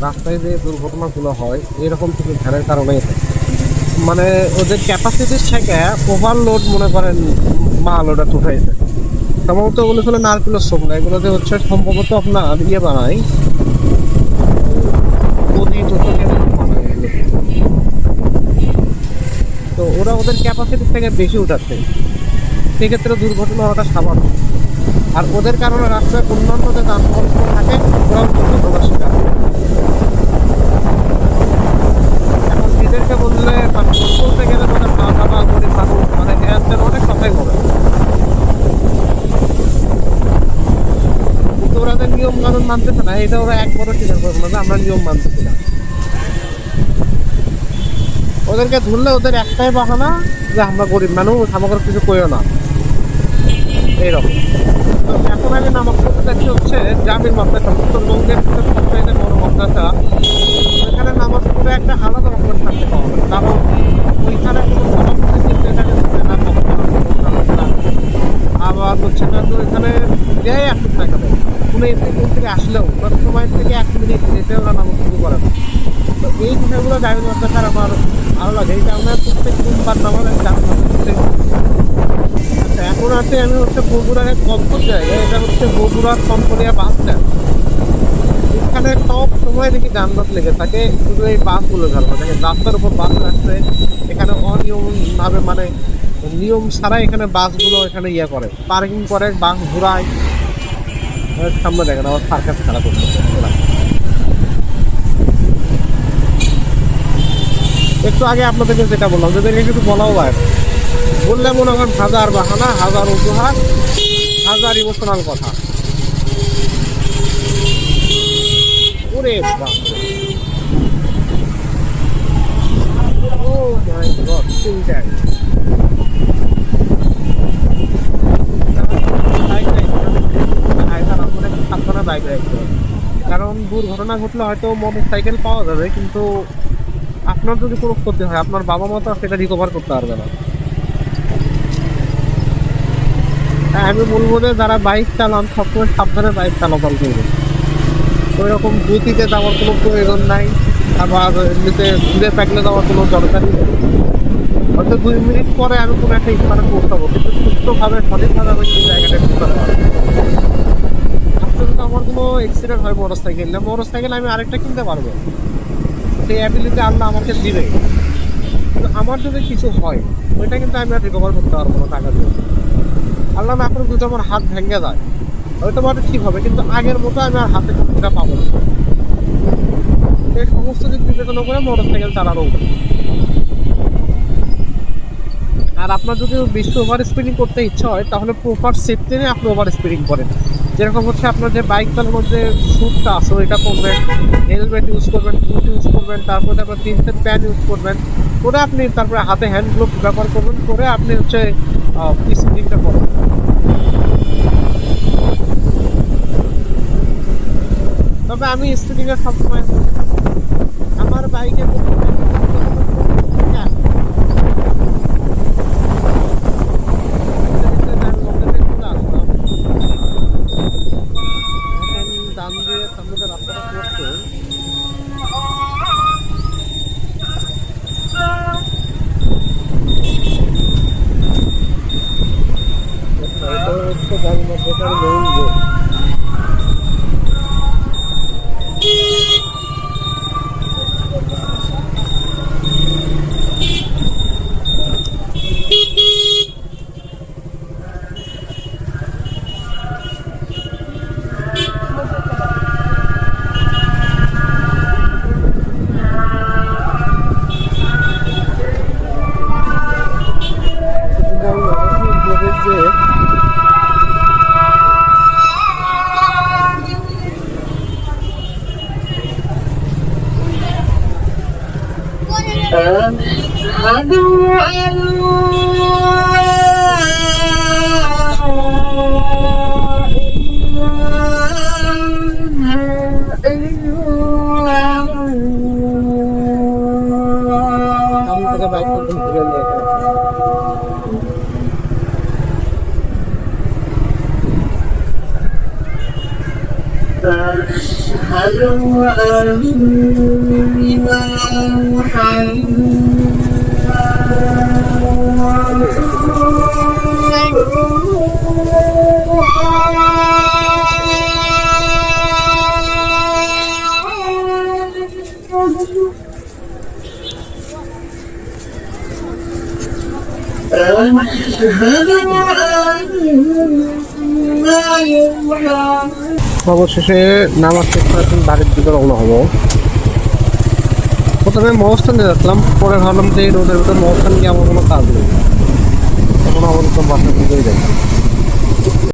রাস্তায় যে দুর্ঘটনাগুলো হয় এরকম কিছু ভ্যানের কারণেই হয়। মানে ওদের ক্যাপাসিটির থেকে ওভারলোড মনে করেন মাল ওটা উঠাইছে। সম্ভবত ওগুলো হলো নারকেলের সোপ না, এগুলোতে হচ্ছে সম্ভবত আপনার ইয়ে বানায়, গদি চোখের বানায় এগুলো। তো ওরা ওদের ক্যাপাসিটির থেকে বেশি উঠাচ্ছে, সেক্ষেত্রে দুর্ঘটনা হওয়াটা স্বাভাবিক। আর ওদের কারণে রাস্তায় অন্যান্য যে যানবাহন থাকে ওরাও দুর্ঘটনার শিকার। এখন এদেরকে বললে মানে বলতে গেলে মানে বাবা গরিব মানুষ মানে এদের অনেক কথাই বলে, কিন্তু ওরা যে নিয়ম কানুন মানতেছে না এটা ওরা একবারও স্বীকার করবে না যে আমরা নিয়ম মানতেছি না। ওদেরকে ধরলে ওদের একটাই বাহানা যে আমরা গরিব মানুষ, আমাকে কিছু কইও না, এইরকম। তো এখন আমি নামাজ পড়তে যাচ্ছি হচ্ছে জামির মাদ্রাসা, উত্তরবঙ্গের সবচাইতে বড় মাদ্রাসা। ওইখানে নামাজ পড়ে একটা আলাদা রকমের শান্তি পাওয়া যায়, কারণ ওইখানে কোনো গণতন্ত্রের চিন্তা এখানে হচ্ছে না, আবার হচ্ছে না। তো এখানে দেয় একটু টাকা দেয়, কোনো এমনি কোন থেকে আসলেও তার সময় থেকে 1 মিনিট যেতে ওরা নামাজ শুরু করে না। তো এই বিষয়গুলো জামির মাদ্রাসার আমার ভালো লাগে, এই কারণে প্রত্যেক সোমবার নামাজ আমি জামির মাদ্রাসায়। আচ্ছা, এখন আছে আমি হচ্ছে বগুড়ার এক অদ্ভুত জায়গায়, এটা হচ্ছে বগুড়ার কম্পনিয়া বাস স্ট্যান্ড। এখানে সব সময় দেখি যানজট লেগে থাকে, শুধু এই বাসগুলো ঝালবা দেখেন রাস্তার উপর বাস আসছে। এখানে অনিয়ম ভাবে মানে নিয়ম ছাড়া এখানে বাসগুলো এখানে ইয়ে করে, পার্কিং করে, বাস ঘুরায়। সামনে দেখেন আবার সার্কাস খেলা করছে। একটু আগে আপনাদেরকে যেটা বললাম যাদেরকে কিছু বলাও যায়, বললে মনে করেন হাজার বাহানা, হাজার অজুহাত, হাজার ইমোশনাল কথা। ওরে বাপরে, ও মাই গড, চিন্তায় সাবধানে বাইক রাখতে হবে। কারণ দুর্ঘটনা ঘটলে হয়তো মোটর সাইকেল পাওয়া যাবে, কিন্তু আপনার যদি কোনো ক্ষতি হয় আপনার বাবা মা তো সেটা রিকভার করতে পারবে না। হ্যাঁ, আমি বলবো যে যারা বাইক চালান সবসময় সাবধানে বাইক চলাচল করবে। ওই রকম গতিতে যাওয়ার কোনো প্রয়োজন নাই, আবার এমনিতে ঘুরে থাকলে যাওয়ার কোনো দরকারই নেই। হয়তো 2 মিনিট পরে আমি কোনো একটা স্থানে পৌঁছাবো, কিন্তু সুস্থভাবে সঠিকভাবে আমি সেই জায়গাটায় পৌঁছাতে পারবো। আজকে যদি আমার কোনো অ্যাক্সিডেন্ট হয় মোটর সাইকেল আমি আরেকটা কিনতে পারবো, সেই অ্যাবিলিটি আল্লাহ আমাকে দিবে। কিন্তু আমার যদি কিছু হয় ওইটা কিন্তু আমি আর রিকভার করতে পারবো না টাকা দিয়ে। আল্লাহ না করে যদি আমার হাত ভেঙে যায় হয়তো আমার ঠিক হবে, কিন্তু আগের মতো আমি আর হাতে শক্তিটা পাবো না। এই সমস্ত দিক বিবেচনা করে মোটর সাইকেল চালানো উচিত। আর আপনার যদি বেশি ওভার স্পিডিং করতে ইচ্ছা হয় তাহলে প্রপার সেফটি নিয়ে আপনি ওভার স্পিডিং করেন। যেরকম হচ্ছে আপনার যে বাইক চালানোর যে শ্যুটটা আছে ওইটা করবেন, হেলমেট ইউজ করবেন, বুট ইউজ করবেন, তারপরে আপনার 3 সেট প্যান্ট ইউজ করবেন, করে আপনি তারপরে হাতে হ্যান্ড গ্লোভ ব্যবহার করবেন, করে আপনি হচ্ছে স্পিডিংটা করবেন। তবে আমি স্পিডিংয়ে সবসময় আমার বাইকে ডান দিয়ে সামনে যে রাস্তাটা পড়ছে এটা হচ্ছে গাড়ি মধ্যেকার মেইন রোড। বাইক ঘুরে নিয়ে অবশেষে নামাজ শেষ করে এখন বাড়ির দিকে রওনা হবো। প্রথমে মহস্থানে যাচ্ছিলাম, পরে ভাবলাম যে এই রোডের ভিতরে মহস্থান গিয়ে আমার কোনো কাজ নেই, তখন আবার বাসার দিকেই যাই।